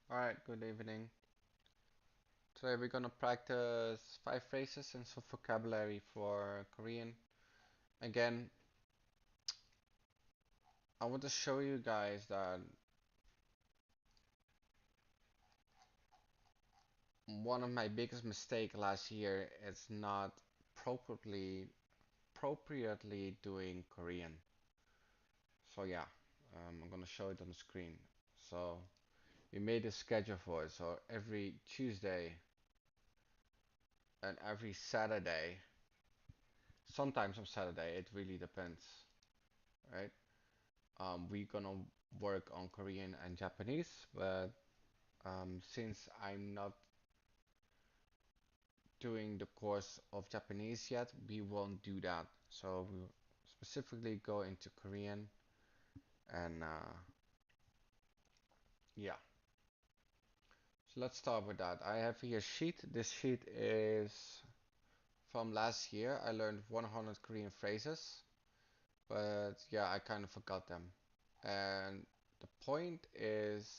Alright, good evening. Today we're gonna practice 5 phrases and some vocabulary for Korean. Again, I want to show you guys that one of my biggest mistake last year is not appropriately doing Korean. So yeah, I'm gonna show it on the screen. So we made a schedule for it. So every Tuesday and every Saturday, sometimes on Saturday, it really depends, right? We're gonna work on Korean and Japanese, but since I'm not doing the course of Japanese yet, we won't do that. So we'll specifically go into Korean and yeah. So let's start with that. I have here a sheet. This sheet is from last year. I learned 100 Korean phrases, but yeah, I kind of forgot them. And the point is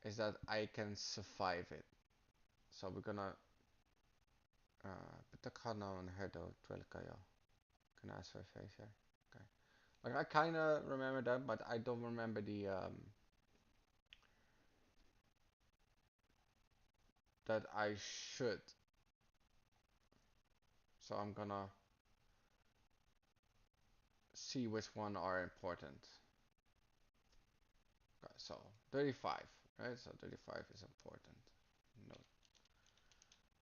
that I can survive it. So we're gonna 부탁 하나만 해도 될까요? Can I ask for a face here? Okay. Like I kinda remember that, but I don't remember the that I should. So I'm gonna see which one are important. Okay, so 35, right? So 35 is important. No.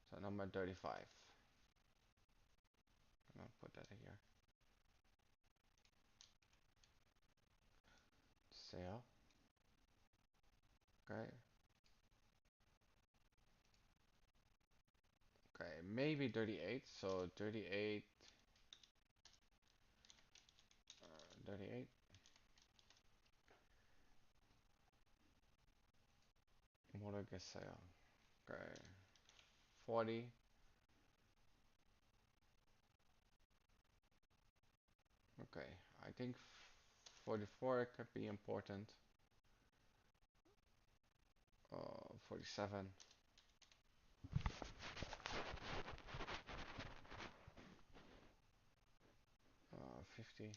So number 35. I'm gonna put that here. Sale. Okay. Okay, maybe 38. So 38. 38. What I guess sale. Okay. 40. Okay, I think 44 could be important. 47, 50.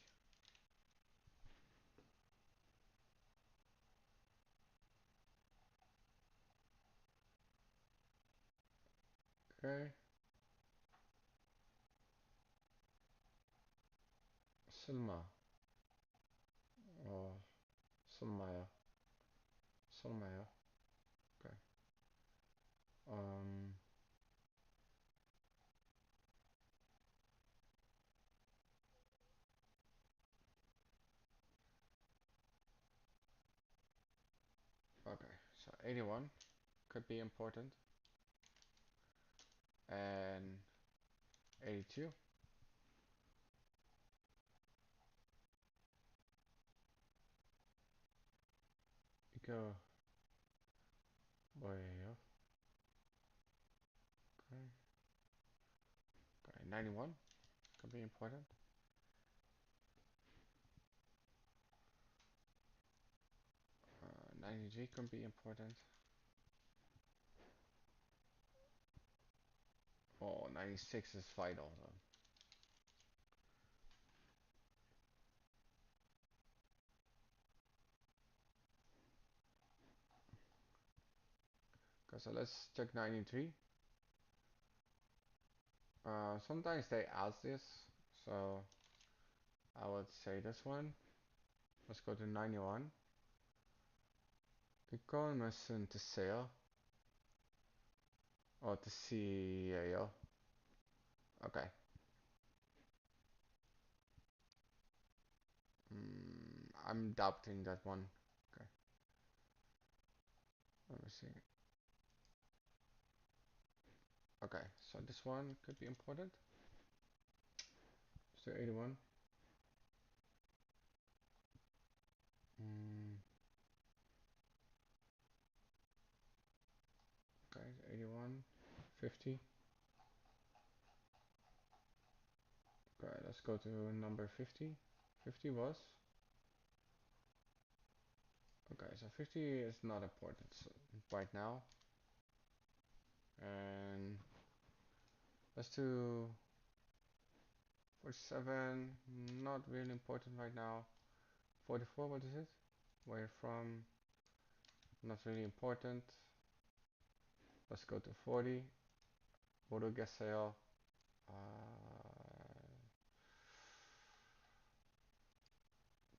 Okay, Selma. Oh, Selmaya. Selmaya. Okay. Um. Okay. So 81 could be important, and 82. Go. Boyo. Okay. Okay. 91 could be important. 93 could be important. Oh, 96 is vital though. Okay, so let's check 93. Sometimes they ask this, so I would say this one. Let's go to 91. 이건 드세요. 드세요. Okay. I'm doubting that one. Okay. Let me see. Okay, so this one could be important. So 81. Mm, okay, 81. 50. Okay, let's go to number 50. 50 was. Okay, so 50 is not important right now. And let's do 47, not really important right now. 44, what is it? Where from? Not really important. Let's go to 40. Bodo guest sale.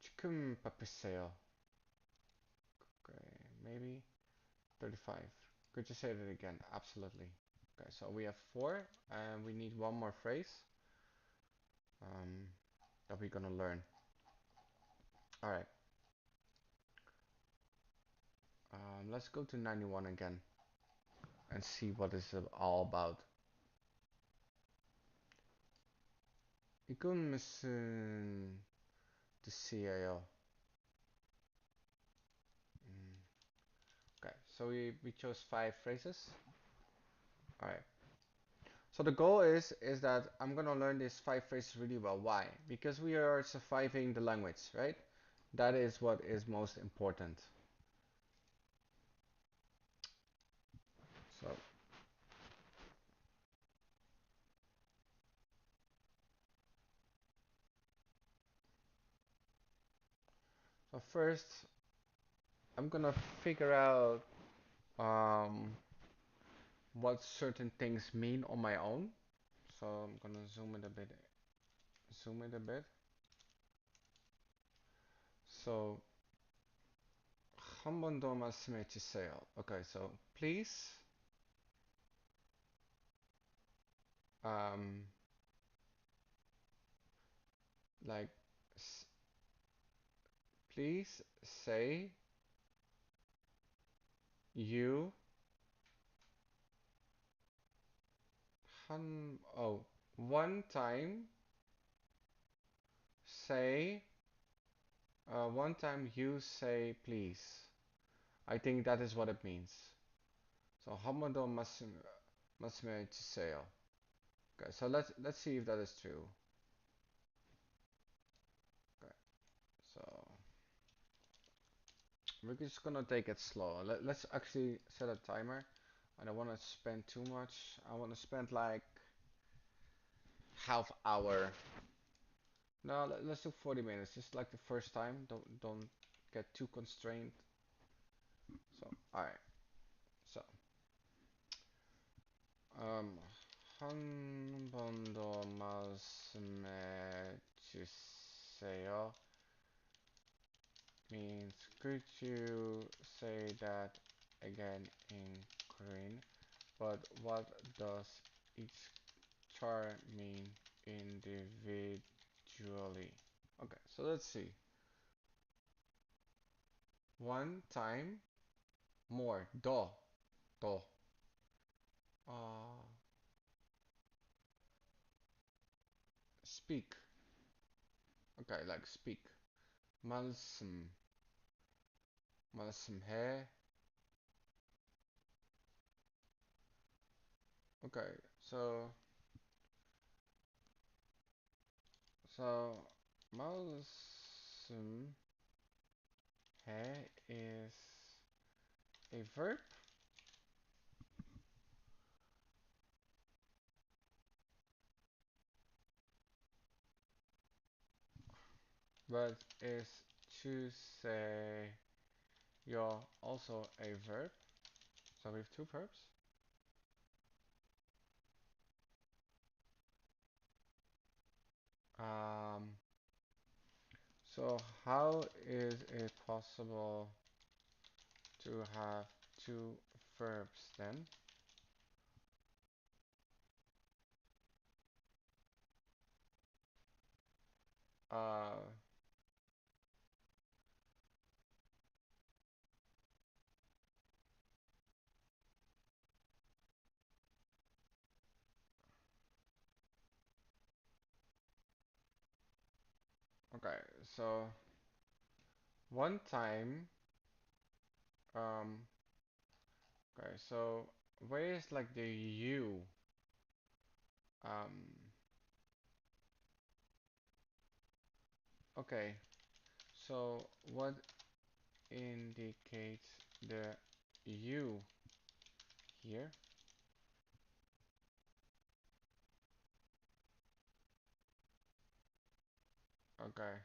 Chicken pepper sale. Okay, maybe 35. Could you say that again? Absolutely. Okay, so we have 4 and we need one more phrase that we're gonna learn. Alright, let's go to 91 again and see what it's all about. İkun musun the CIO? Okay, so we chose 5 phrases. Alright. So the goal is that I'm gonna learn these 5 phrases really well. Why? Because we are surviving the language, right? That is what is most important. So first, I'm gonna figure out what certain things mean on my own. So I'm gonna zoom it a bit. Zoom it a bit. So, 한 번 더 말씀해 주세요. Okay, so please, um, like, please say you one time say one time you say please. I think that is what it means. So 한 번 더 말씀해 주세요. Okay, so let's see if that is true. Okay, so we're just gonna take it slow. Let's actually set a timer. I don't want to spend too much. I want to spend like half hour. No, let's do 40 minutes. Just like the first time. Don't get too constrained. So all right. So 한 번 더 말씀해 주세요. Means could you say that again in Korean? But what does each chart mean individually? Okay, so let's see. One time more. Do. Do. Uh, speak. Okay, like speak. 말씀. 말씀해. Okay, so 말씀해 is a verb. But is to say you're also a verb. So we have 2 verbs. So how is it possible to have 2 verbs then? Uh, okay, so one time, okay, so where is like the you? Um, okay, so what indicates the U here. Okay.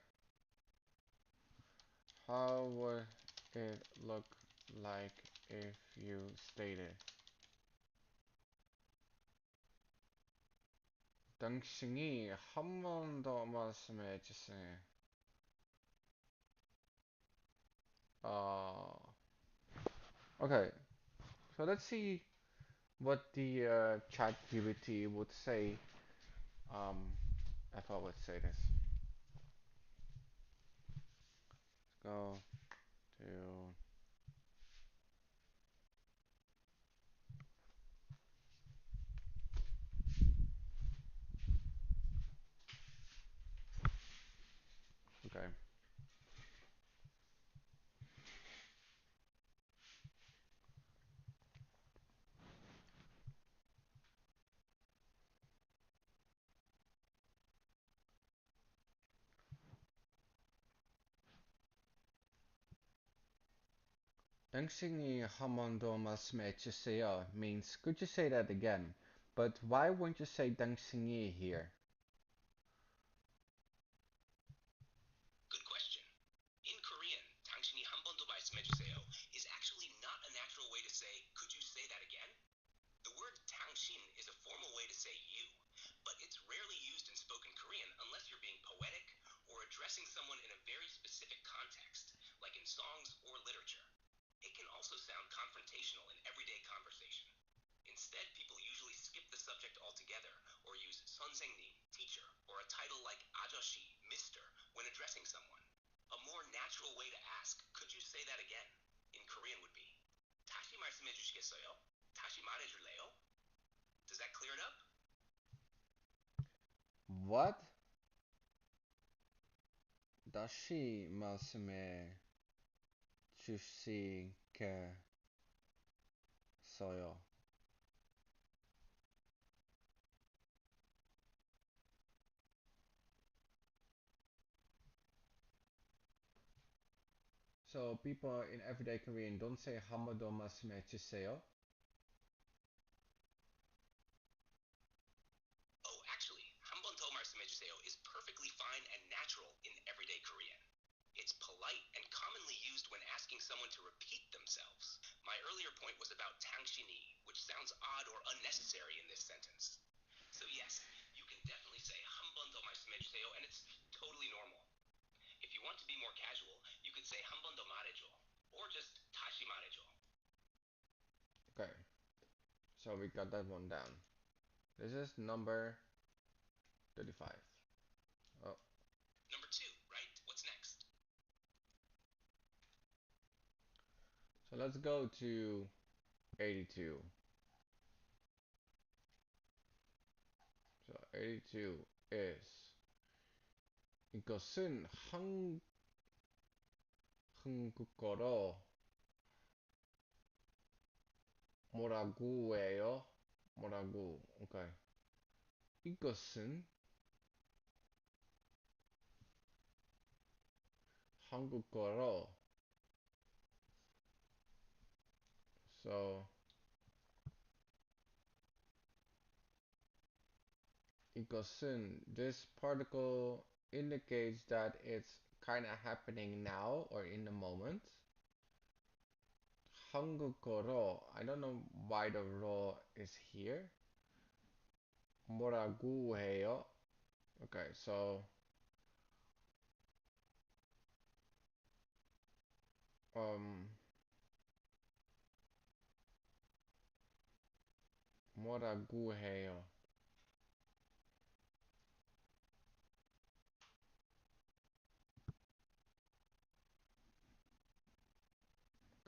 How would it look like if you stated 당신이 한 번 더 말씀해 주세요. Uh, okay, so let's see what the chat GPT would say um, if I would say this. Let's go to okay. 당신이 한 번 더 말씀해 주세요 means could you say that again? But why won't you say 당신이 here? Good question. In Korean, 당신이 한 번 더 말씀해 주세요 is actually not a natural way to say, could you say that again? The word 당신 is a formal way to say you, but it's rarely used in spoken Korean unless you're being poetic or addressing someone in a very specific context, like in songs or literature. It can also sound confrontational in everyday conversation. Instead, people usually skip the subject altogether or use 선생님, teacher, or a title like 아저씨, Mr. when addressing someone. A more natural way to ask, could you say that again? In Korean would be 다시 말씀해 주시겠어요? 다시 말해줄래요? Does that clear it up? What? 다시 말씀해 주시겠어요? So people in everyday Korean don't say 한 번 더 말씀해 주세요. Oh, actually, 한 번 더 말씀해 주세요 is perfectly fine and natural in everyday Korean. It's polite and commonly used when asking someone to repeat themselves. My earlier point was about 당신이, which sounds odd or unnecessary in this sentence. So yes, you can definitely say 한 번 더 말씀해 주세요, and it's totally normal. If you want to be more casual, you could say 한 번 더 말해줘, or just 다시 말해줘. Okay, so we got that one down. This is number 35. Oh, Number 2, right? What's next? so let's go to 82. So 82 is 이것은 한국어로 뭐라고 해요? 뭐라고? Okay. 이것은 한국어로. So 이것은 this particle indicates that it's kind of happening now or in the moment. 한국어로, I don't know why the ro is here. 뭐라고 해요? Okay, so um 뭐라고 해요?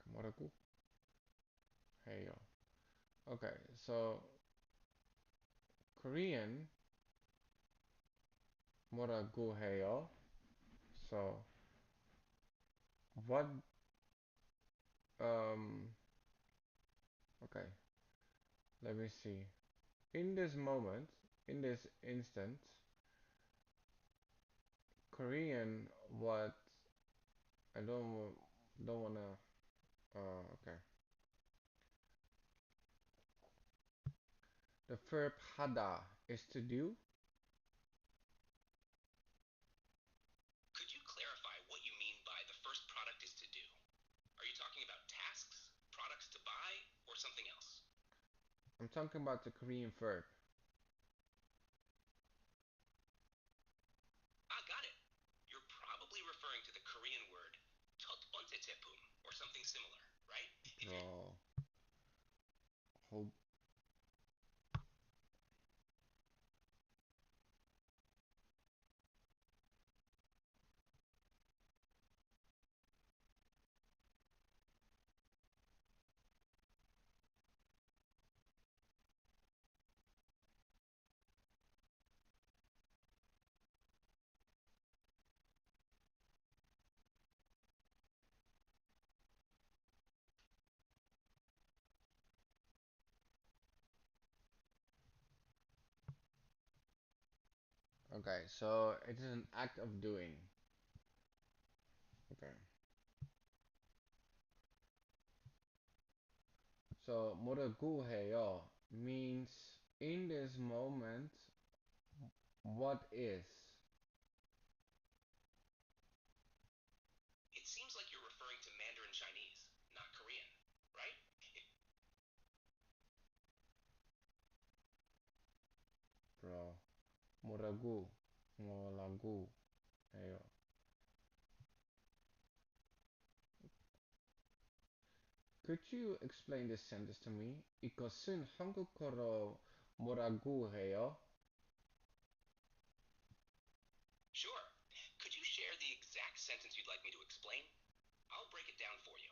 뭐라고 해요? Okay, so Korean 뭐라고 해요? So what um okay, let me see. In this moment, in this instant, Korean what I don't know don't wanna. Okay. The verb hada is to do. Could you clarify what you mean by the first product is to do? Are you talking about tasks, products to buy, or something else? I'm talking about the Korean verb. Ah, got it. You're probably referring to the Korean word 첫 번째 제품 or something similar, right? Bro. Hold. Okay, so it is an act of doing. Okay. So 뭐라고 해요 means in this moment what is. It seems like you're referring to Mandarin Chinese, not Korean, right? Bro. 뭐라고 해요. Could you explain this sentence to me? 이것은 한국어로 뭐라고 해요? Sure. Could you share the exact sentence you'd like me to explain? I'll break it down for you.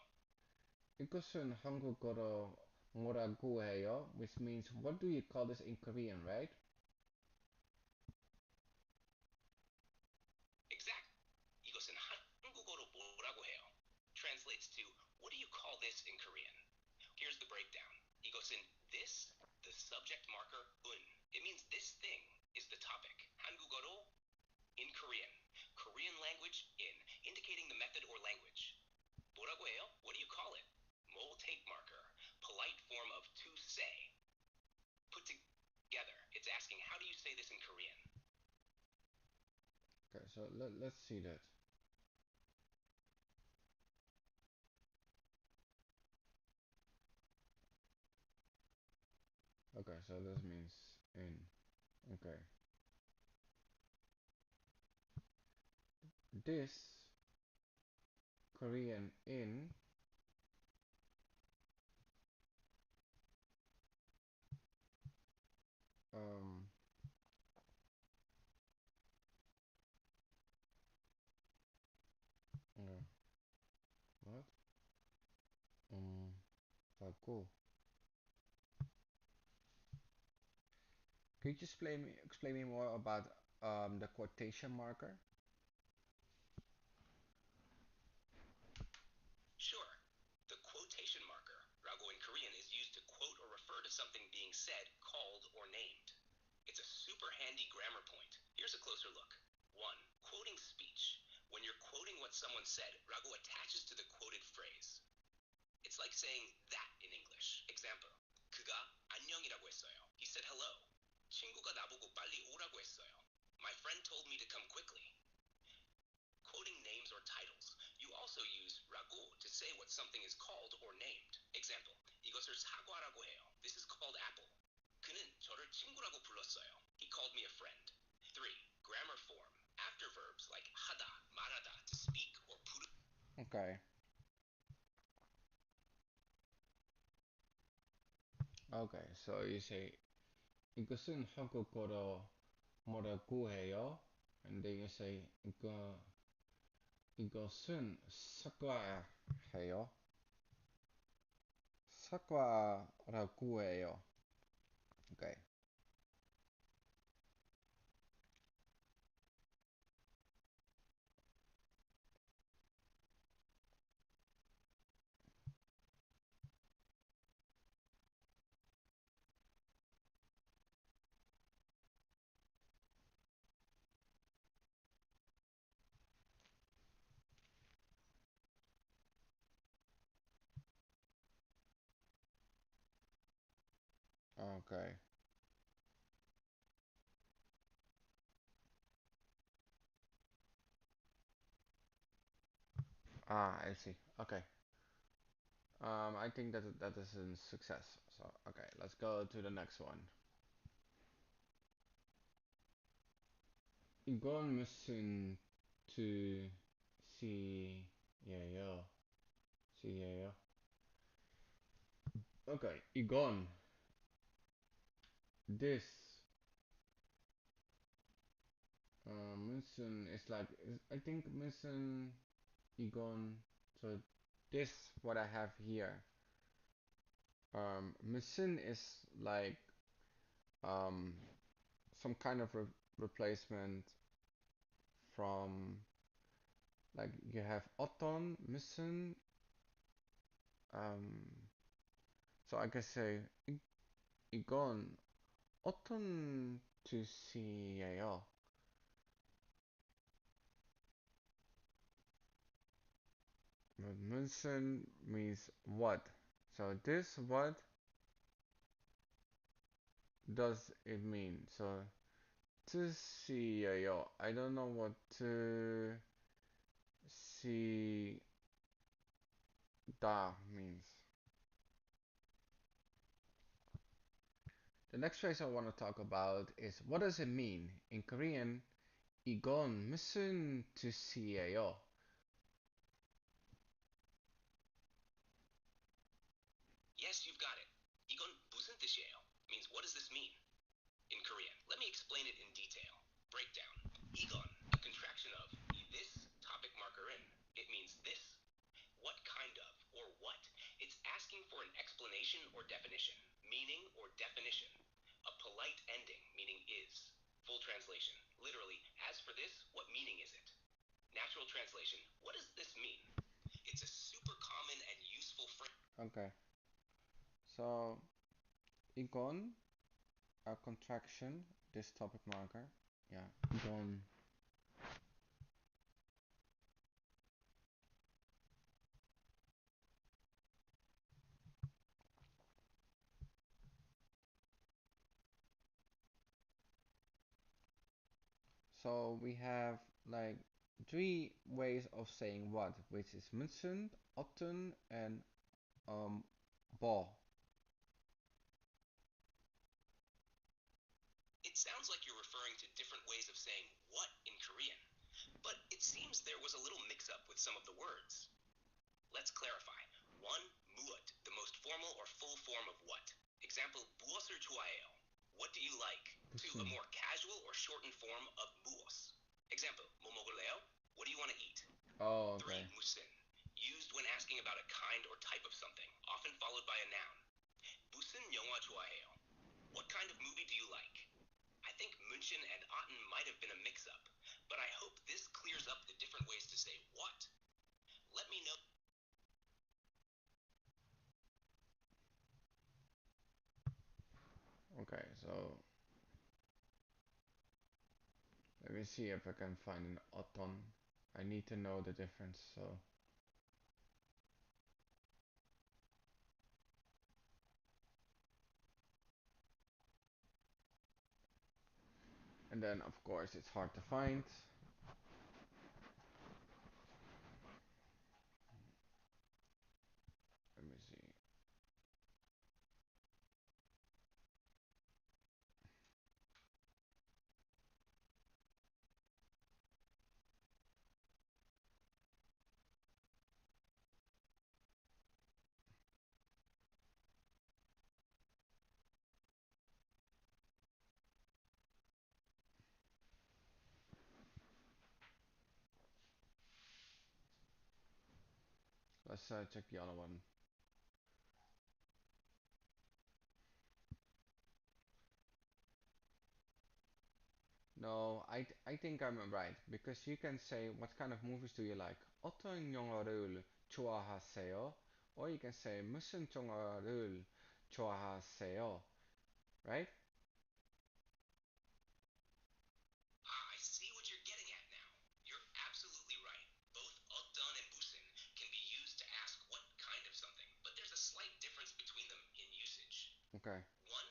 이것은 한국어로 뭐라고 해요? Which means what do you call this in Korean, right? Exact. 이것은 한국어로 뭐라고 해요? Translates to, what do you call this in Korean? Here's the breakdown. 이것은 this, the subject marker un. It means this thing is the topic. 한국어로 in Korean. Korean language in, indicating the method or language. 뭐라고 해요? What do you call it? Mole tape marker, polite form of to say. Put together, it's asking how do you say this in Korean? Okay, so let's see that. Okay, so this means in. Okay. This Korean in um uh, what? Bago. Could you explain me more about the quotation marker? Sure. The quotation marker, rago in Korean, is used to quote or refer to something being said, called, or named. It's a super handy grammar point. Here's a closer look. 1. Quoting speech. When you're quoting what someone said, rago attaches to the quoted phrase. It's like saying that in English. Example. 그가 안녕이라고 했어요. He said hello. 친구가 나보고 빨리 오라고 했어요. My friend told me to come quickly. Quoting names or titles. You also use ragu to say what something is called or named. Example, 이것을 사과라고 해요. This is called apple. 그는 저를 친구라고 불렀어요. He called me a friend. 3. Grammar form. After verbs like 하다, 말하다, to speak or 부르. Okay. Okay, so you say 이것은 한국어로 뭐라고 해요? And then you say 이것은 사과해요. 사과라고 해요. Okay. Okay. Ah, I see. Okay. I think that is a success. So, okay, let's go to the next one. 이건 무슨 뜻이에요? 시예요? Okay, 이건 this 무슨 is like I think 무슨 이건 so this what I have here. 무슨 is like um some kind of replacement from like you have 어떤 무슨 um so I can say 이건 어떤 뜻이에요? 무슨 means what. So this what does it mean? So 뜻이에요. I don't know what 뜻이다 means. The next phrase I want to talk about is what does it mean? In Korean, 이건 무슨 뜻이에요? Yes, you've got it. 이건 무슨 뜻이에요 means what does this mean? In Korean, let me explain it in detail. Breakdown. 이건, a contraction of this topic marker in. It means this. What kind of, or what? It's asking for an explanation or definition, meaning or definition. A polite ending, meaning is. Full translation. Literally, as for this, what meaning is it? Natural translation, what does this mean? It's a super common and useful phrase. Okay. So 이건 a contraction, this topic marker. Yeah, 이건. So we have like three ways of saying what, which is 무슨, 어떤, and 뭐. It sounds like you're referring to different ways of saying what in Korean, but it seems there was a little mix-up with some of the words. Let's clarify. One, 무엇, the most formal or full form of what. Example, 무엇을 좋아해요? What do you like? Two, a 무슨. more casual or shortened form of 무엇. Example, 뭐 먹을래요? What do you want to eat? Oh, Three, okay. 무슨, used when asking about a kind or type of something, often followed by a noun. 무슨 영화 좋아해요? What kind of movie do you like? I think München and Otten might have been a mix-up, but I hope this clears up the different ways to say what. Let me know. Okay, so let me see if I can find an 어떤. I need to know the difference, so. And then, of course, it's hard to find. Let me see. Let's check the other one. No, I think I'm right because you can say what kind of movies do you like? 어떤 영화를 좋아하세요? Or you can say 무슨 영화를 좋아하세요? Right? I see what you're getting at now. You're absolutely right. Both 어떤 and 무슨 can be used to ask what kind of something, but there's a slight difference between them in usage. Okay. One,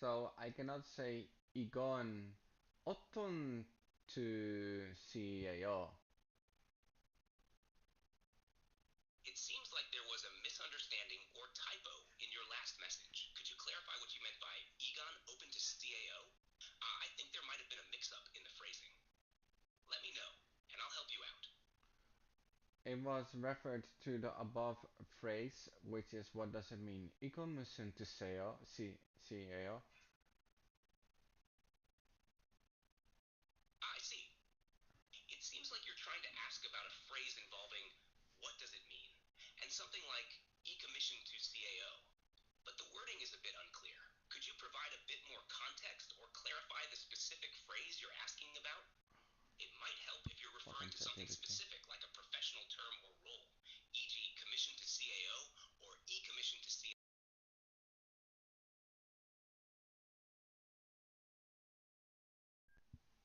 So I cannot say 이건 어떤 뜻이에요? It seems like there was a misunderstanding or typo in your last message. Could you clarify what you meant by Egon open to CAO? I think there might have been a mix-up in the phrasing. Let me know, and I'll help you out. It was referred to the above phrase, which is what does it mean? 이건 무슨 뜻이에요? CAO? I see. It seems like you're trying to ask about a phrase involving what does it mean, and something like e-commission to CAO. But the wording is a bit unclear. Could you provide a bit more context or clarify the specific phrase you're asking about? It might help if you're referring Fucking to something ChatGPT. specific like a professional term or role, e.g., commission to CAO or e-commission to CAO.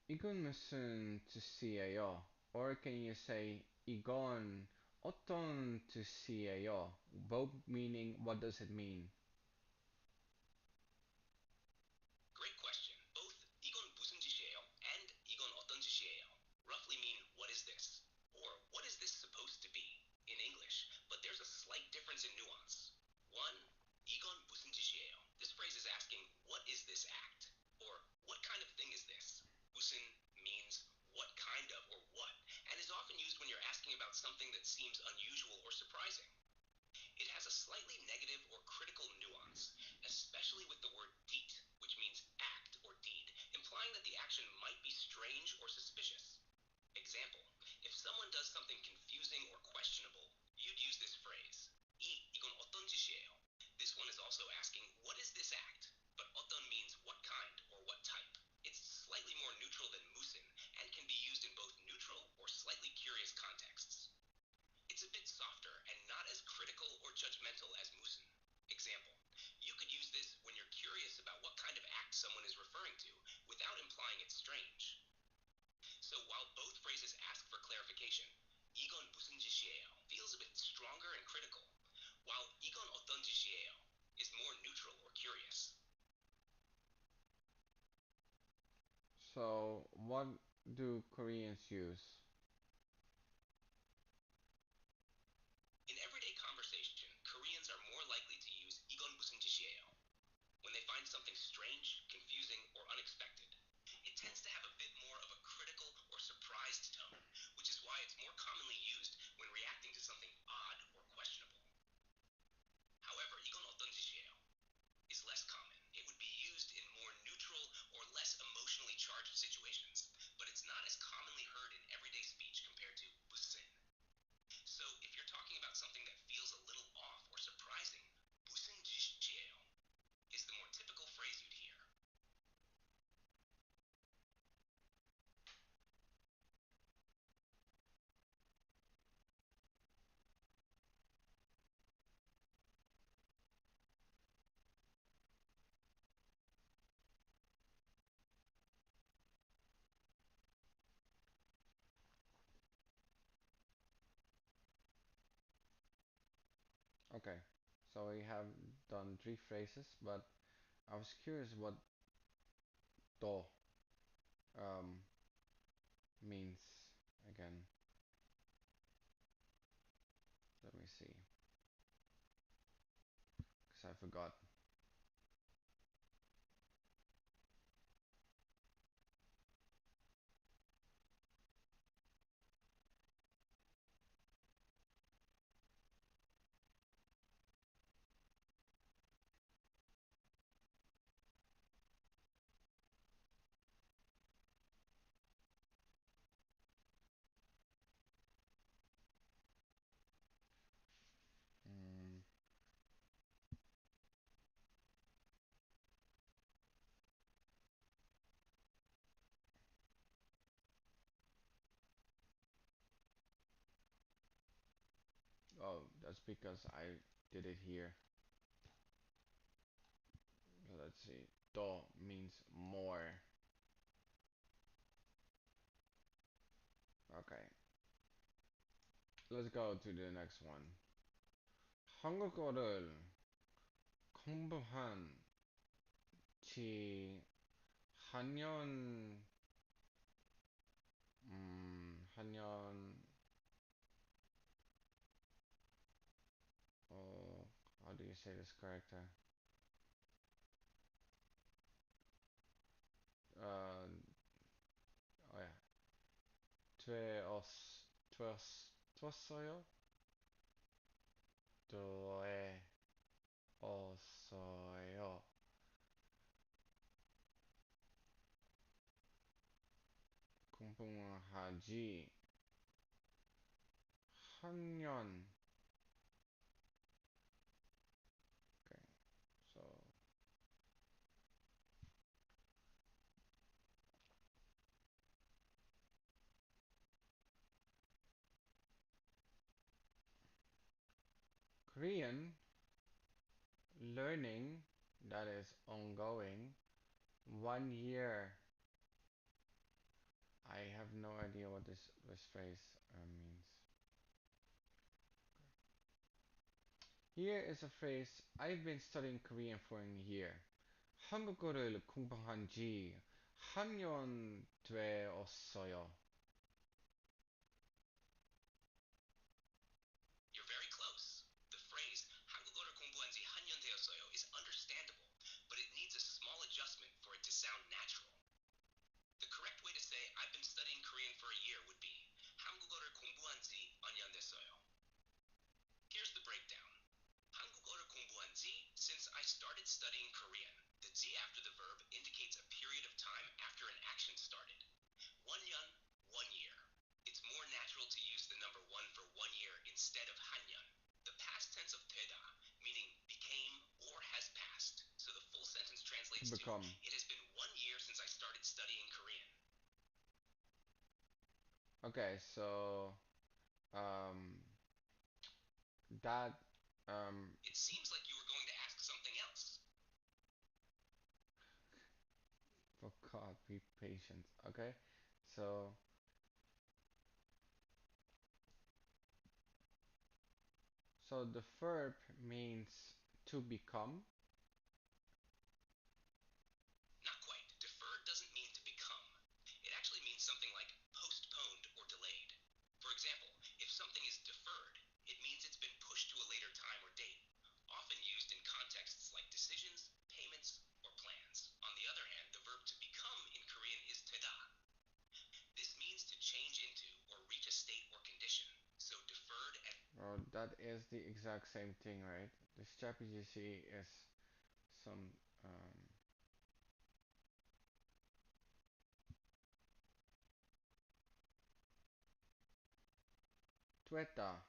이건 무슨 뜻이에요? Or can you say 이건 어떤 뜻이에요? Both meaning what does it mean? Great question. Both 이건 무슨 짓이에요 and 이건 어떤 짓이에요 roughly mean what is this or what is this supposed to be in English, but there's a slight difference in nuance. One, 이건 무슨 짓이에요. This phrase is asking what is this act or what kind of thing is this. 무슨 means what kind of or what and is often used when you're asking about something that seems unusual or surprising. It has a slightly negative or critical nuance, especially with the word deed, which means act or deed, implying that the action might be strange or suspicious. Example, if someone does something confusing or questionable, you'd use this phrase. 이건 어떤 짓이에요? This one is also asking, what is this act? But 어떤 means what kind or what type. It's slightly more neutral than 무슨 and can be used in both neutral or slightly curious contexts. It's a bit softer and not as critical or judgmental as 무슨. Example, you could use this when you're curious about what kind of act someone is referring to without implying it's strange. So while both phrases ask for clarification, 이건 무슨 짓이에요 feels a bit stronger and critical, while 이건 어떤 짓이에요 is more neutral or curious. So what do Koreans use? In everyday conversation, Koreans are more likely to use 이건 무슨 짓이에요 when they find something strange, confusing, or unexpected. It tends to have a bit more of a critical or surprised tone, which is why it's more commonly used when reacting to something odd or questionable. However, 이건 어떤 짓이에요 is less common. It would be used in more neutral or less emotionally charged situations, but it's not as commonly heard in everyday speech compared to 무슨. So if you're talking about something that feels a little off or surprising, 무슨 짓이에요 is the more typical phrase you'd hear. Okay, so we have done three phrases, but I was curious what do means again. Let me see, because I forgot. Mm, oh, that's because I did it here. So let's see. Do means more. Okay, let's go to the next one. 한국어를 공부한 혹시 한년 한년 how do you say this character? Uh, oh yeah. 되었어요? 되었어요. 공부하지 한년. Okay, so Korean learning that is ongoing 1 year. I have no idea what this phrase means. Here is a phrase. I've been studying Korean for a year. 한국어를 공부한 지 한 년 되었어요. You're very close. The phrase 한국어를 공부한 지 한 년 되었어요 is understandable, but it needs a small adjustment for it to sound natural. The correct way to say I've been studying Korean for a year would be 한국어를 공부한 지 한 년 됐어요. Here's the breakdown. 한국어를 공부한 지, since I started studying Korean. The 지 after the verb indicates a period of time after an action started. 1년, 1 year. It's more natural to use the number 1 for 1 year instead of 한년. The past tense of 되다, meaning became or has passed. So the full sentence translates to, it has been 1 year since I started studying Korean. Okay, so that It seems like you were going to ask something else. for God, be patient. Okay, so the verb means to become. Not quite. Deferred doesn't mean to become. It actually means something like postponed or delayed. For example, if something is deferred, it means it's been pushed to a later time or date, often used in contexts like decisions, payments, or plans. On the other hand, the verb to become in Korean is 되다. This means to change into or reach a state or condition. So deferred and That is the exact same thing, right? This Japanese you see is some tueta.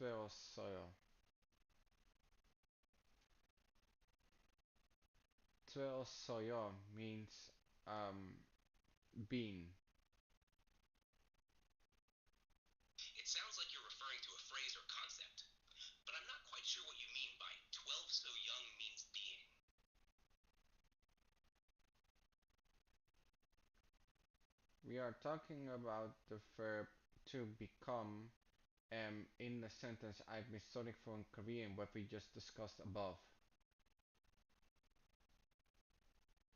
되었어요. 되었어요 means been. it sounds like you're referring to a phrase or concept, but I'm not quite sure what you mean by 12 so young means being. We are talking about the verb to become in the sentence I've been studying from Korean, what we just discussed above.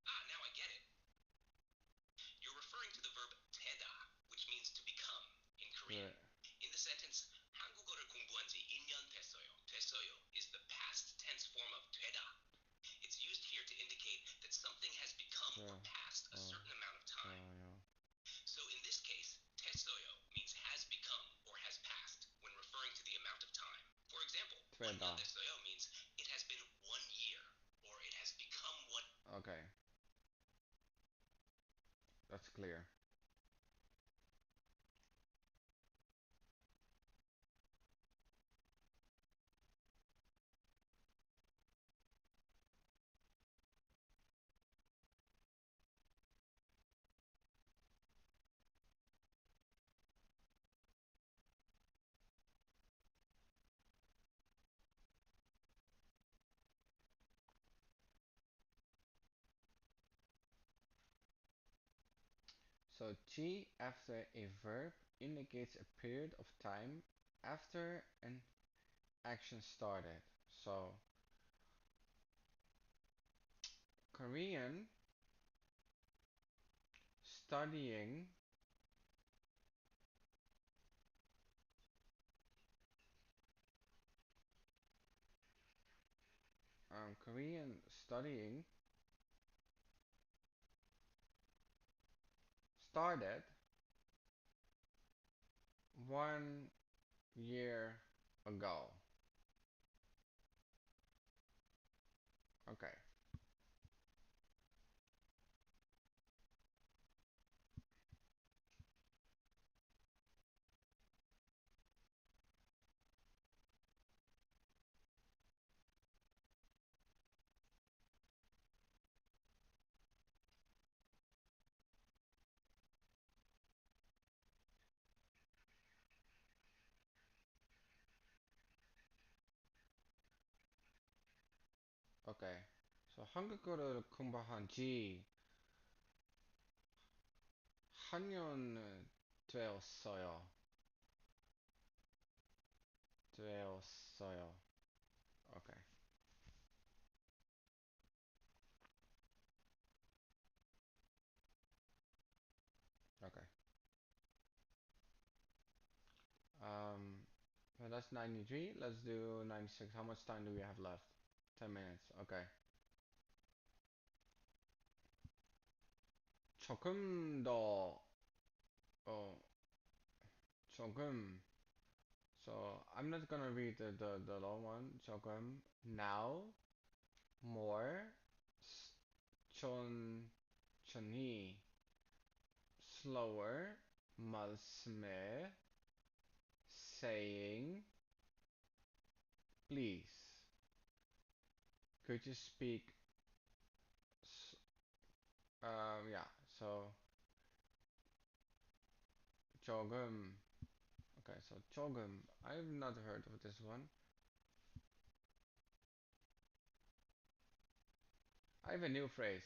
Ah, now I get it. You're referring to the verb 되다, which means to become in Korean. In the sentence 한국어를 공부한 지 2년 됐어요. 됐어요 is the past tense form of 되다. It's used here to indicate that something has become or passed a certain amount of time. So in this case, 됐어요 means has become or has passed when referring to the amount of time. For example, 1년 됐어요 means it has been 1 year or it has become one. Okay, that's clear. So T after a verb indicates a period of time after an action started. So Korean studying Korean studying started 1 year ago. Okay. Okay. So 한국어를 공부한 지 한 년 되었어요. 되었어요. Okay. Okay. So that's 93. Let's do 96. How much time do we have left? 10 minutes. Okay. 조금 더, 어, 조금. So I'm not gonna read the long one. 조금. Now, more, 천천히, slower, 말씀해, saying, please. Could you speak, yeah, so, 조금. Okay, so 조금. I've not heard of this one. I have a new phrase.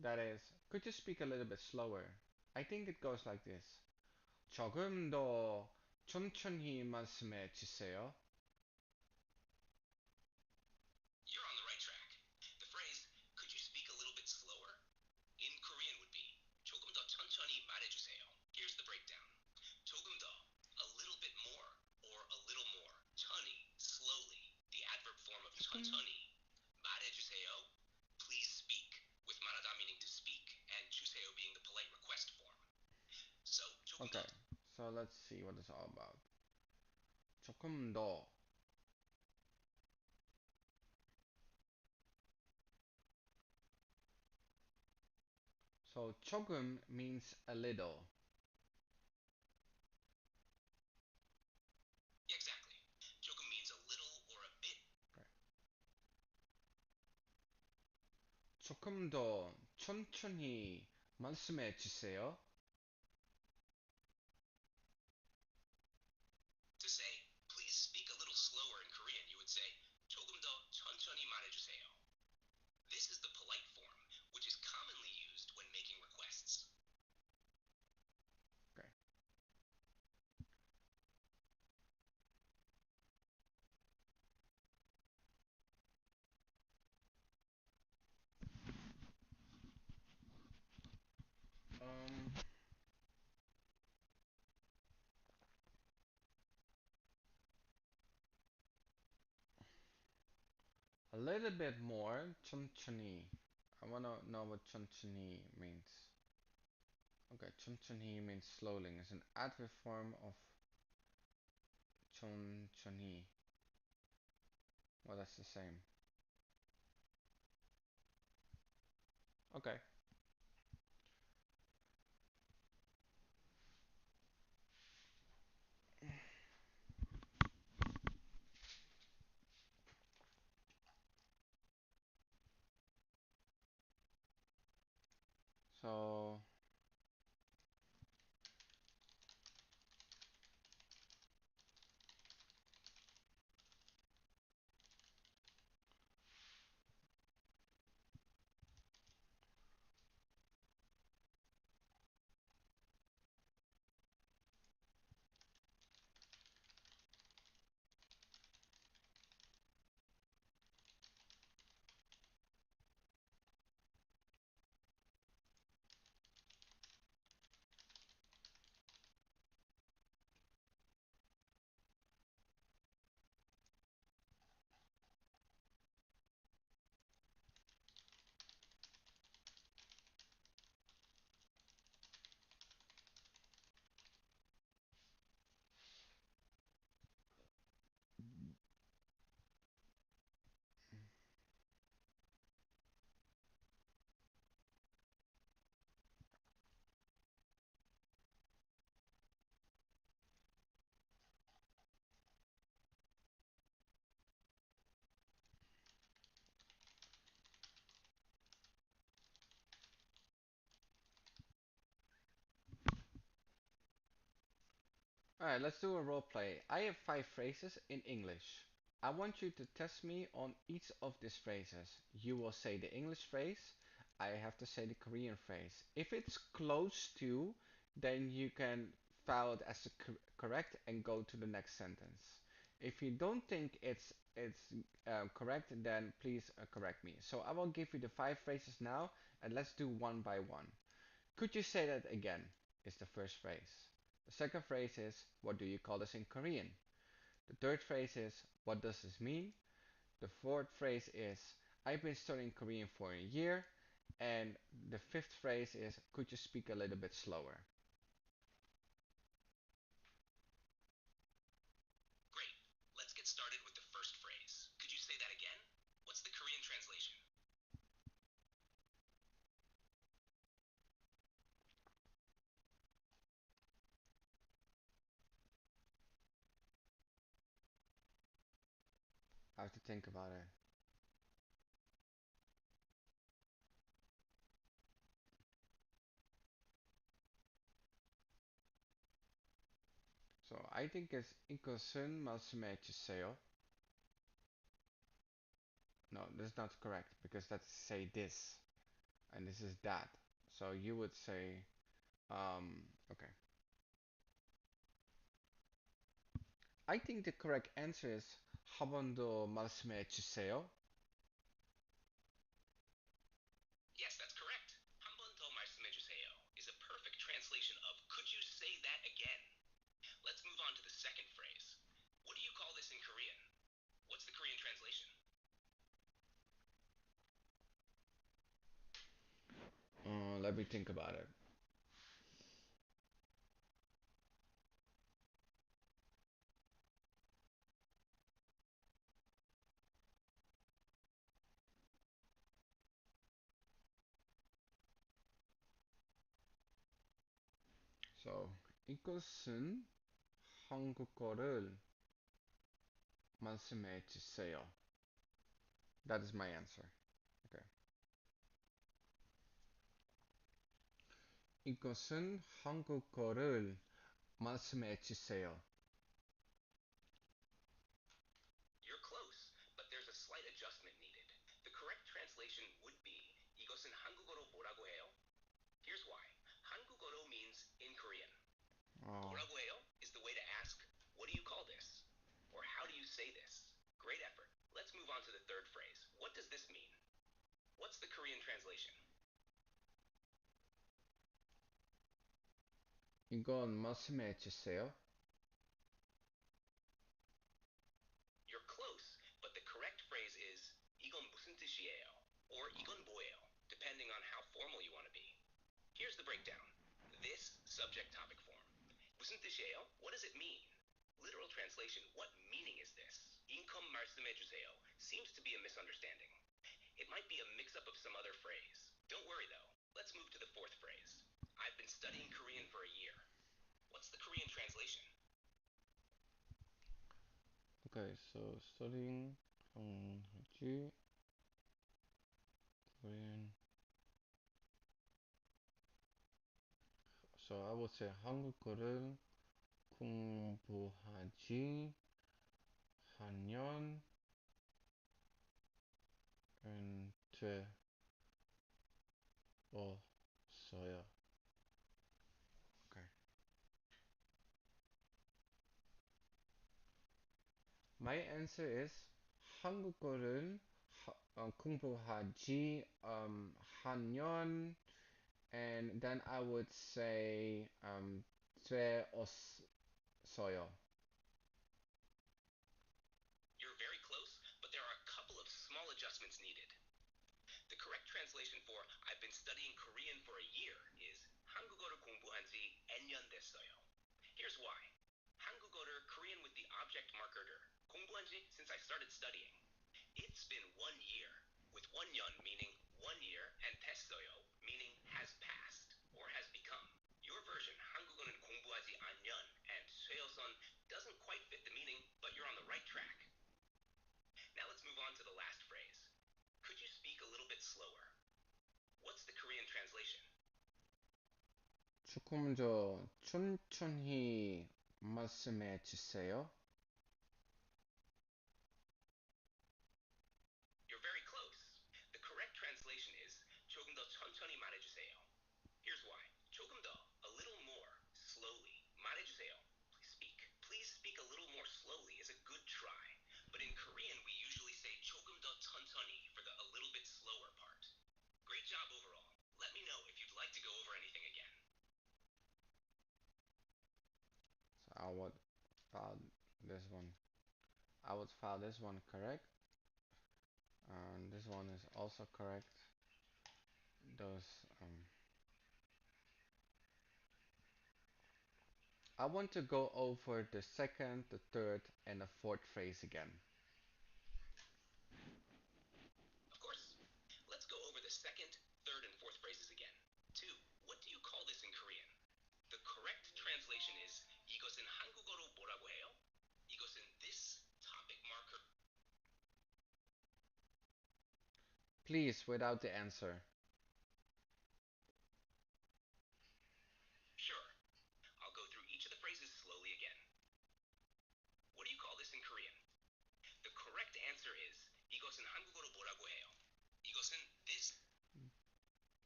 That is, could you speak a little bit slower? I think it goes like this. 조금 더 천천히 말씀해 주세요. You're on the right track. The phrase, could you speak a little bit slower? In Korean would be, 조금 더 천천히 말해주세요. Here's the breakdown. 조금 더, a little bit more, or a little more. 천히, slowly, the adverb form of 천천히. 말해주세요, please speak, with 말하다 meaning to speak, and 주세요 being the polite request form. So, 조금 더. Okay, so let's see what it's all about. 조금 더. So 조금 means a little. Exactly. 조금 means a little or a bit. Okay. 조금 더 천천히 말씀해 주세요. To say, please speak a little slower in Korean, you would say, 조금 더 천천히 말해주세요. This is the polite form, which is commonly used when making requests. Okay. Um, a little bit more 천천히. I wanna know what 천천히 means. Okay, 천천히 means slowly. It's an adverb form of 천천히. Well, that's the same. Okay. So Alright, let's do a role play. I have 5 phrases in English. I want you to test me on each of these phrases. You will say the English phrase, I have to say the Korean phrase. If it's close to, then you can file it as correct and go to the next sentence. If you don't think it's correct, then please correct me. So I will give you the 5 phrases now, and let's do one by one. Could you say that again? Is the first phrase. The second phrase is, what do you call this in Korean? The third phrase is, what does this mean? The fourth phrase is, I've been studying Korean for a year. And the fifth phrase is, could you speak a little bit slower? Great. Let's get started with the first phrase. Could you say that again? What's the Korean translation? I have to think about it. So I think it's 이것은 말씀해 주세요. No, that's not correct because that's say this and this is that. So you would say, okay. I think the correct answer is 한 번 더 말씀해 주세요. Yes, that's correct. 한 번 더 말씀해주세요 is a perfect translation of could you say that again? Let's move on to the second phrase. What do you call this in Korean? What's the Korean translation? Let me think about it. So 이것은 한국어를 말씀해 주세요. That is my answer. Okay. 이것은 한국어를 말씀해 주세요. You're close, but there's a slight adjustment needed. The correct translation would be 이것은 한국어로 뭐라고 해요? Here's why. 한국어로 means in Korean. Oh, 뭐라고 해요 is the way to ask, what do you call this? Or how do you say this? Great effort. Let's move on to the third phrase. What does this mean? What's the Korean translation? 이건 말씀해 주세요. You're close, but the correct phrase is 이건 무슨 뜻이에요? Or 이건 뭐예요? Depending on how formal you want to be. Here's the breakdown. This subject topic form. 무슨 뜻이에요? What does it mean? Literal translation, what meaning is this? 인컴 말씀해주세요 seems to be a misunderstanding. It might be a mix-up of some other phrase. Don't worry though. Let's move to the fourth phrase. I've been studying Korean for a year. What's the Korean translation? Okay, so studying Korean. So I would say 한국어를 공부하지 한년 되었어요. Okay. My answer is 한국어를 공부하지 한년, and then I would say 되었어요. You're very close, but there are a couple of small adjustments needed. The correct translation for I've been studying Korean for a year is 한국어를 공부한 지 1년 됐어요. Here's why. 한국어를 Korean with the object marker 를 공부한 지 since I started studying. It's been 1 year, with 1년 meaning 1 year and 됐어요 meaning has passed or has become. Your version 한국어는 공부하지 않년 and 되어선 doesn't quite fit the meaning, but you're on the right track. Now let's move on to the last phrase. Could you speak a little bit slower? What's the Korean translation? 조금 더 천천히 말씀해 주세요. You're very close. The correct translation is 조금 더 천천히 말해주세요. Here's why. 조금 더, a little more, slowly. 말해주세요. Please speak a little more slowly is a good try. But in Korean, we usually say 조금 더 천천히 for the a little bit slower part. Great job overall. Let me know if you'd like to go over anything again. So I would file this one. I would file this one correct. And this one is also correct. Those I want to go over the second, the third, and the fourth phrase again. Of course. Let's go over the second, third, and fourth phrases again. 2. What do you call this in Korean? The correct translation is 이것은 한국어로 뭐라고 해요? 이것은 this topic marker. Please, without the answer. Sure. I'll go through each of the phrases slowly again. What do you call this in Korean? The correct answer is 이것은 한국어로 뭐라고 해요? 이것은 this.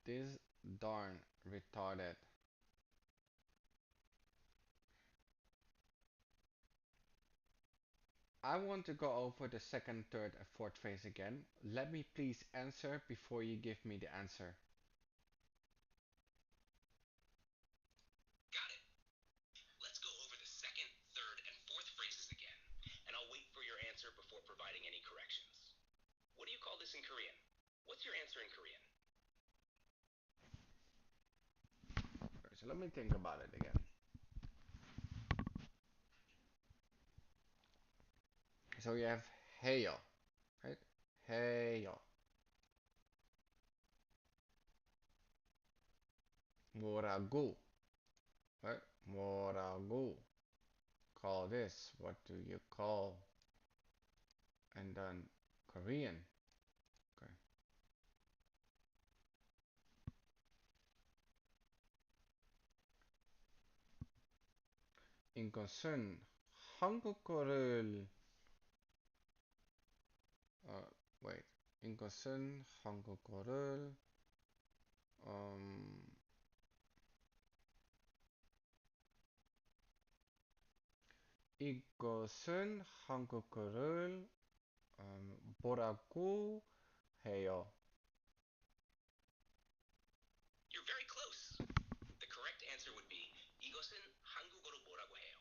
This darn retarded. I want to go over the second, third, and fourth phrase again. Let me please answer before you give me the answer. Got it. Let's go over the second, third, and fourth phrases again, and I'll wait for your answer before providing any corrections. What do you call this in Korean? What's your answer in Korean? Okay, so let me think about it again. So we have heyo, right? Heyo. 뭐라고, right? 뭐라고. Call this. What do you call? And then Korean. Okay. 이것은 한국어를 wait. 이것은 한국어를 um, 이것은 한국어를 뭐라고 해요? You're very close. The correct answer would be 이것은 한국어로 뭐라고 해요?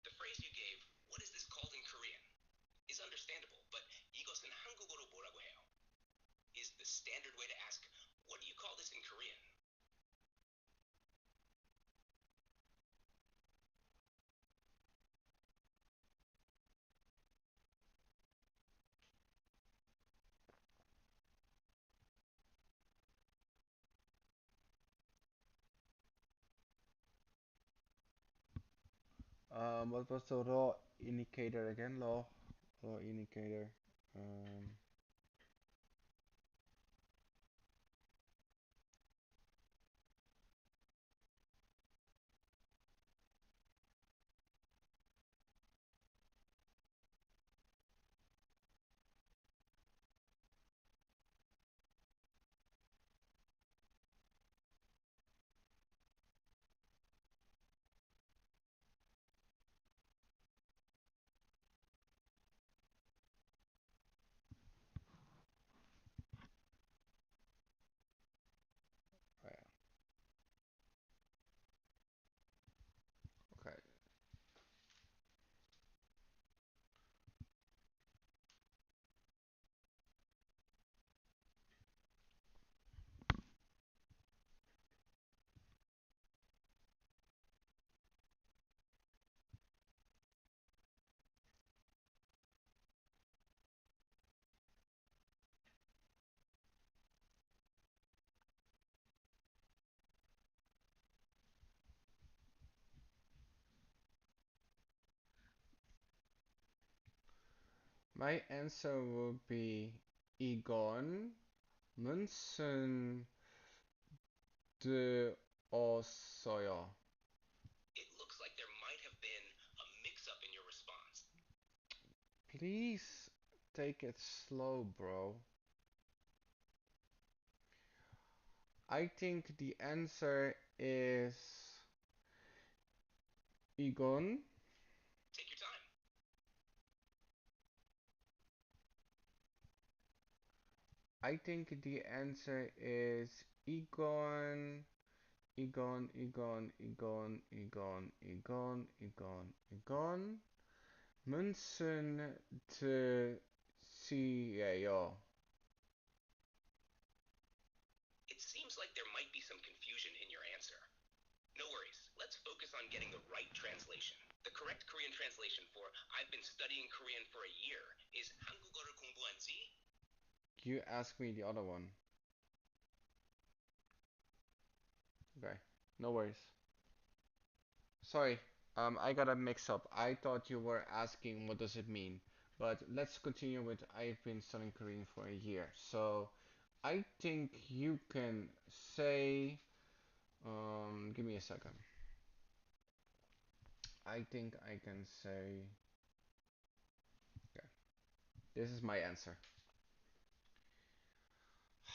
The phrase you gave, what is this called in Korean, is understandable, but 이것은 한국어로 뭐라고 해요? Is the standard way to ask, what do you call this in Korean? What was the raw indicator again? Law indicator. Yeah. Okay. My answer would be 이건 무슨 뜻이었어요? It looks like there might have been Please take it slow, bro. I think the answer is Igon. Take your time. I think the answer is Egon. Egon. Munson to CAO. It seems like there might be some confusion in your answer. No worries. Let's focus on getting the right translation. The correct Korean translation for I've been studying Korean for a year is 한국어를 공부한 지. You ask me the other one. Okay, no worries. Sorry, I got a mix up. I thought you were asking what does it mean. But let's continue with I've been studying Korean for a year. So I think you can say, give me a second. I think I can say, okay, this is my answer.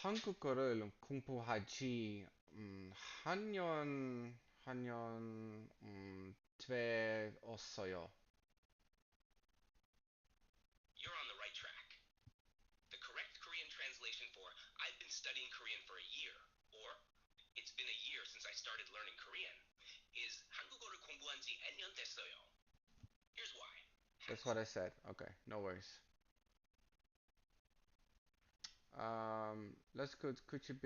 한국어를 공부하지 한 년 되었어요. You're on the right track. The correct Korean translation for I've been studying Korean for a year, or it's been a year since I started learning Korean, is 한국어를 공부한 지 1년 됐어요. Here's why. That's what I said. Okay, no worries. Let's could you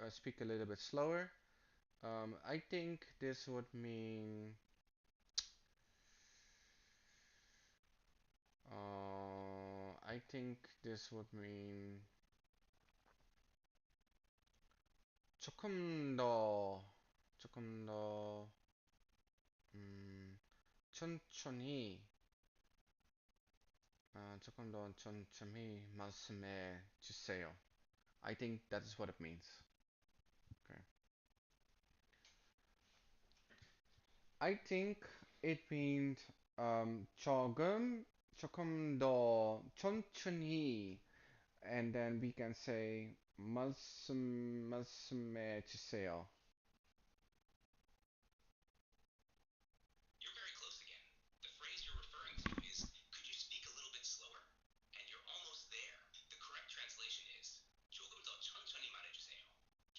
speak a little bit slower? I think this would mean I think this would mean 조금 더 음, 천천히 조금 더 천천히 말씀해 주세요. I think that is what it means. Okay. I think it means 조금 더 천천히, and then we can say 말씀해 주세요. You're very close again. The phrase you're referring to is, could you speak a little bit slower? And you're almost there. The correct translation is, 조금 더 천천히 말해주세요.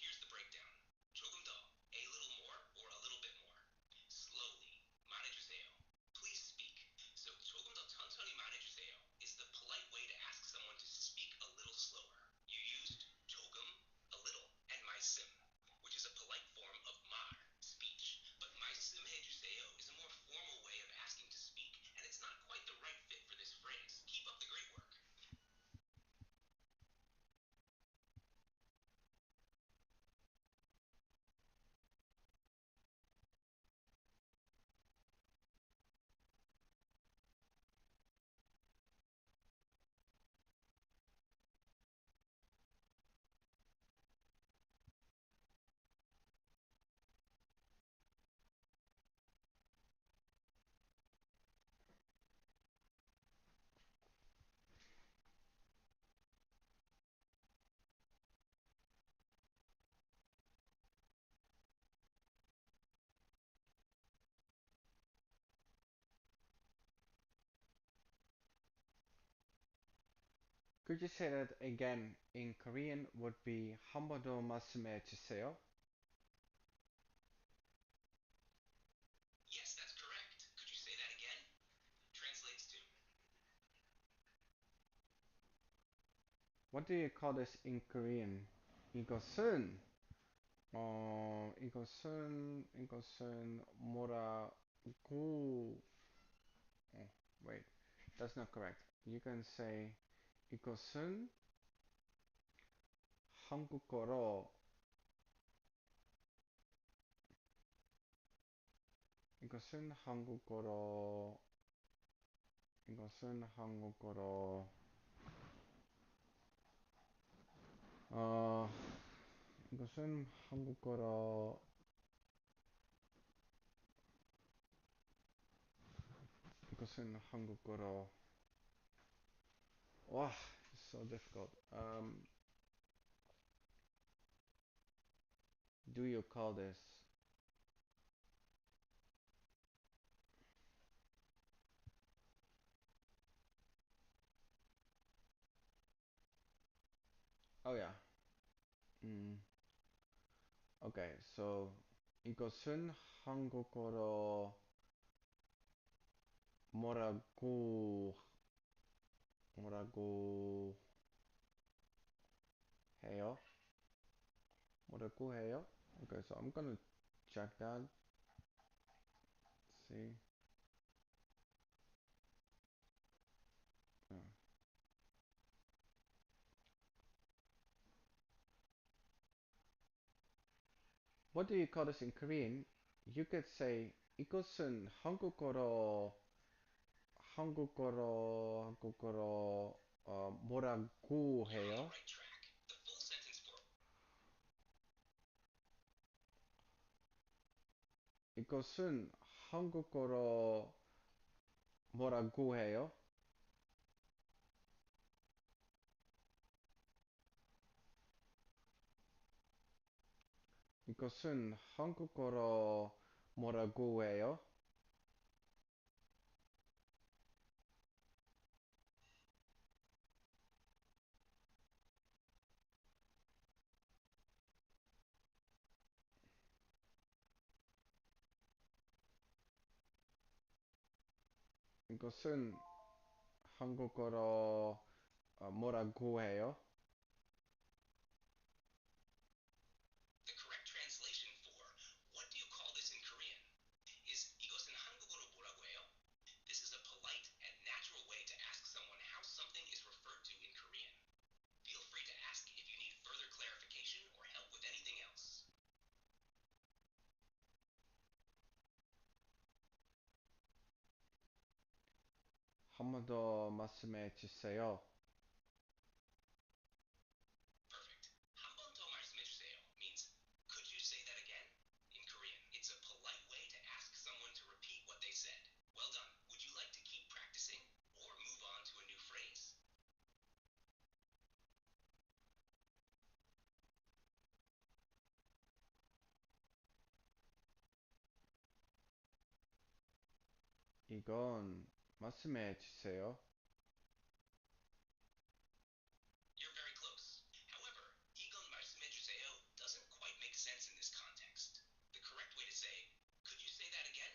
Here's the breakdown. 조금 더, a little more or a little bit more. Slowly, 말해주세요. Please speak. So 조금 더 천천히 말해주세요 is the polite way to ask someone to speak a little slower. You used 조금, a little, and 말씀, which is a polite form of 말, speech. But 말씀해주세요 is a more formal way of asking to speak, and it's not quite the right fit for this phrase. Keep up the great work. Could you say that again in Korean would be 한 번 더 말씀해 주세요? Yes, that's correct. Could you say that again? Translates to, What do you call this in Korean? 이것은 이것은 뭐라고 wait, that's not correct. You can say 이것은 한국어로 이것은 한국어로 이것은 한국어로 어 이것은 한국어로 이것은 한국어로 Wow, it's so difficult. Do you call this? Oh yeah. Mm, okay, so 이것은 한국어로 뭐라고 뭐라고 해요? 뭐라고 해요? Okay, so I'm gonna check that. See. Uh, what do you call this in Korean? You could say 이것은 한국어로 뭐라고 You're on the 해요? right track. The full sentence for 이것은 한국어로 뭐라고 해요? 이것은 한국어로 뭐라고 해요? 이것은 한국어로 뭐라고 해요? the correct translation for what do you call this in Korean is 이것은 한국어로 뭐라고 해요? This is a polite and natural way to ask someone how something is referred to in Korean. Feel free to ask if you need further clarification or help with anything else. 한 번 더 말씀해 주세요. Perfect. 한 번 더 말씀해 주세요 means could you say that again? In Korean, it's a polite way to ask someone to repeat what they said. Well done. Would you like to keep practicing or move on to a new phrase? 이건 말씀해 주세요. You're very close. However, 이건 말씀해 주세요 doesn't quite make sense in this context. The correct way to say, could you say that again?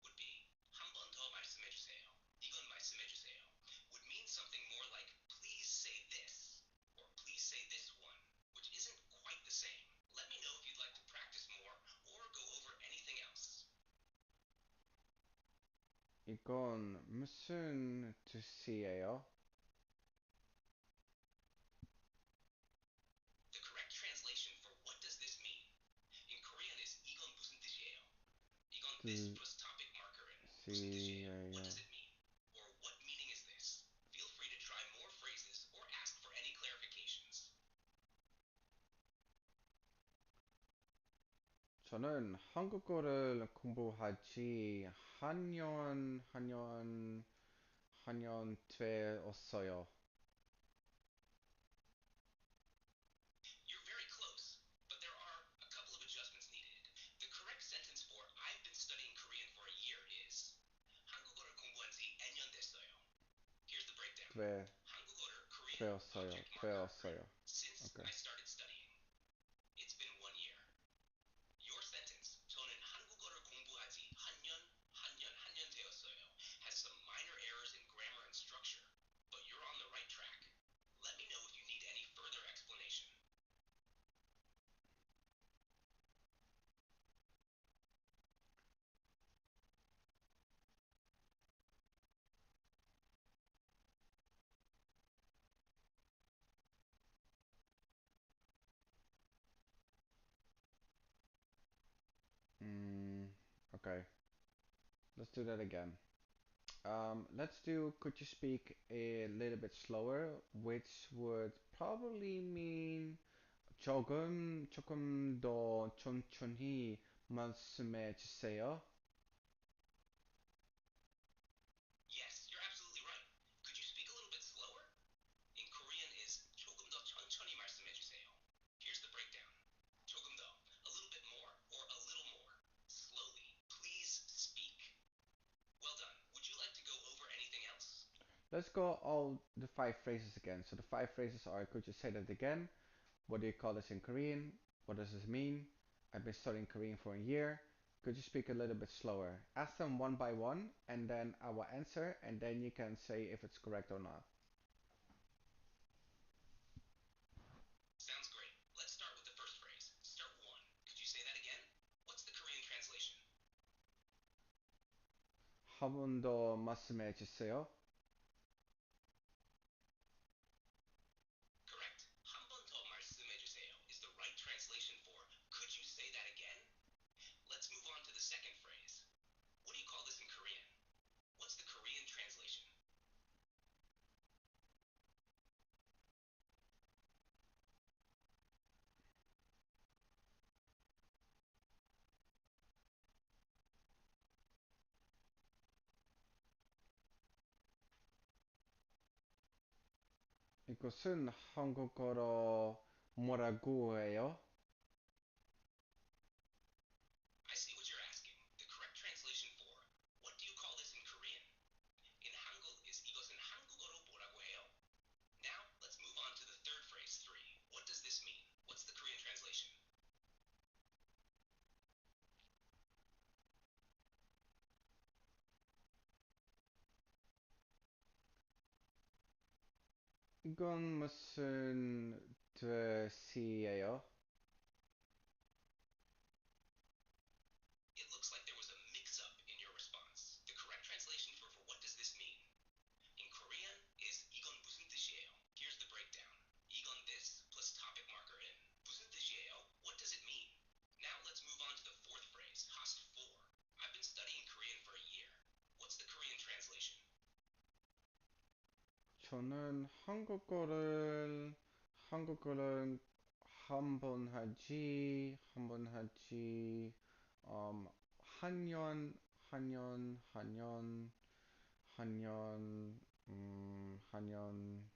Would be 한 번 더 말씀해 주세요. 이건 말씀해 주세요 would mean something more like please say this or please say this one, which isn't quite the same. Let me know if you'd like to practice more or go over anything else. 이건 무슨 뜻이에요? The correct translation for what does this mean in Korean is 이건 무슨 뜻이에요? 이건 this plus topic marker in 무슨 뜻이에요? What 뜻이에요. does it mean? Or what meaning is this? Feel free to try more phrases or ask for any clarifications. 저는 한국어를 공부하지 한년 되었어요. You're very close, but there are a couple of adjustments needed. The correct sentence for I've been studying Korean for a year is 한국어를 공부한 지 2년 됐어요. Here's the breakdown. 되, 한국어를 Korean 되었어요. object marker 되었어요. since Okay. I started studying. It's been 1 year. Your sentence 저는 한국어를 공부하지 한년 되었어요 has some minor errors in grammar and structure, but you're on the right track. Let me know if you need any further explanation. Mm, okay. Let's do that again. Let's do could you speak a little bit slower, which would probably mean 조금 더 천천히 말씀해 주세요. Yes, you're absolutely right. Could you speak a little bit slower? let's go all the 5 phrases again. So the 5 phrases are, could you say that again? What do you call this in Korean? What does this mean? I've been studying Korean for a year. Could you speak a little bit slower? Ask them one by one, and then I will answer, and then you can say if it's correct or not. Sounds great. Let's start with the first phrase. Start one. Could you say that again? What's the Korean translation? 한 번 더 말씀해 주세요. Correct. 한 번 더 말씀해주세요 is the right translation for could you say that again? Let's move on to the second phrase. What do you call this in Korean? What's the Korean translation? 이것은 한국어로 뭐라고 해요? I see what you're asking. The correct translation for what do you call this in Korean? In Hangul is 이것은 한국어로 뭐라고 해요? Now, let's move on to the third phrase, three. What does this mean? What's the Korean translation? 이건 무슨 뜻이에요? It looks like there was a mix-up in your response. The correct translation for what does this mean? In Korean is 이건 무슨 뜻이에요? Here's the breakdown. 이건 this plus topic marker in. 무슨 뜻이에요? What does it mean? Now let's move on to the fourth phrase, Host 4. I've been studying Korean for a year. What's the Korean translation? 저는 한국어를 한 번 하지, 한년, 한년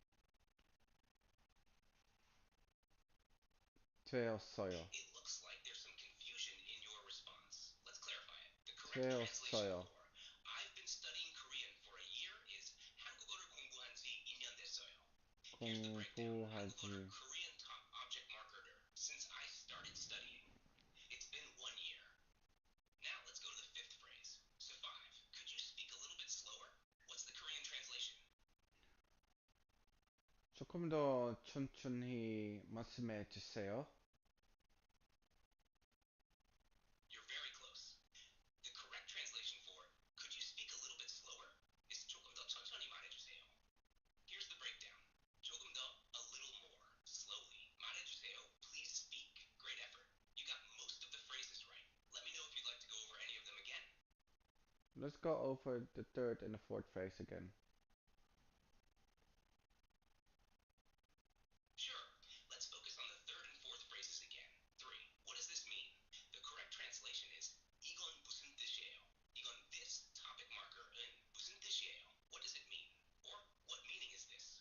되었어요. It looks like there's some confusion in your response. Let's clarify it. The correct translation 되었어요. for I've been studying Korean for a year is 한국어를 공부한 지 2년 됐어요. Here's the breakdown. 한국어를 공부하지. Korean top object marketer since I started studying. It's been 1 year. Now let's go to the fifth phrase. So five. Could you speak a little bit slower? What's the Korean translation? 조금 더 천천히 말씀해 주세요. You're very close. The correct translation for could you speak a little bit slower is 조금 더 천천히 말해주세요. Here's the breakdown. 조금 더, a little more, slowly. 말해주세요. Please speak. Great effort. You got most of the phrases right. Let me know if you'd like to go over any of them again. Let's go over the third and the fourth phrase again. Sure. Let's focus on the third and fourth phrases again. Three. What does this mean? The correct translation is 이건 무슨 뜻이에요? 이건 this topic marker 은 무슨 뜻이에요? What does it mean? Or what meaning is this?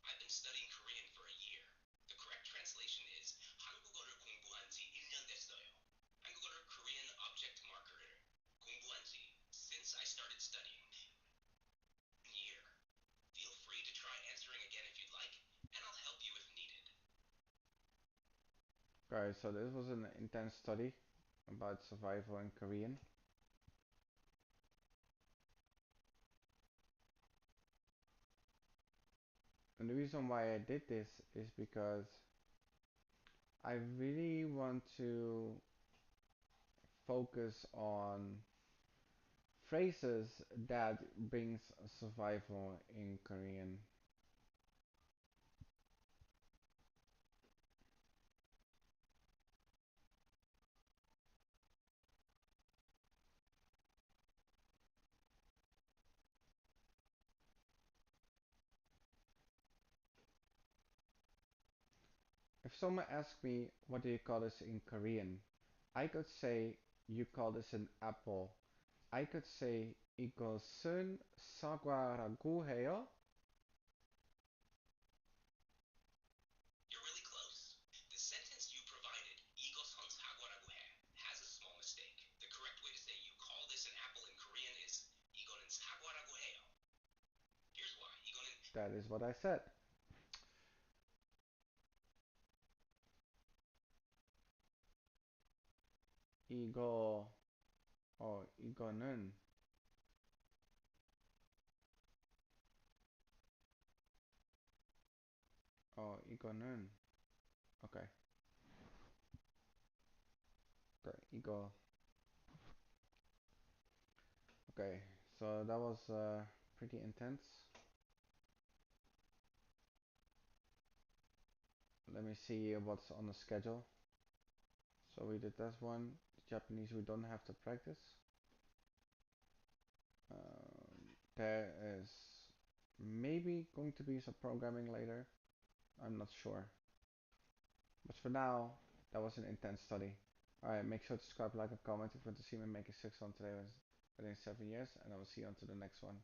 I've been studying Korean for a year. The correct translation is 한국어를 공부한 지 1년 됐어요. 한국어를 Korean object marker를 공부한 지 since I started studying. Year. Feel free to try answering again if you'd like, and I'll help you if needed. Guys, so this was an intense study about survival in Korean. And the reason why I did this is because I really want to focus on phrases that brings survival in Korean. If someone asks me what do you call this in Korean, I could say you call this an apple. I could say 이것은 사과라고 해요. You're really close. The sentence you provided, 이것은 사과라고 해, has a small mistake. The correct way to say you call this an apple in Korean is 이거는 사과라고 해요. Here's why. That is what I said. 이거, 이거는, 이거는, okay, okay, 이거, okay, so that was pretty intense. Let me see what's on the schedule. So we did this one. Japanese we don't have to practice. There is maybe going to be some programming later. I'm not sure. But for now, that was an intense study. Alright, make sure to subscribe, like, and comment if you want to see me make a 6 on today within 7 years. And I will see you on to the next one.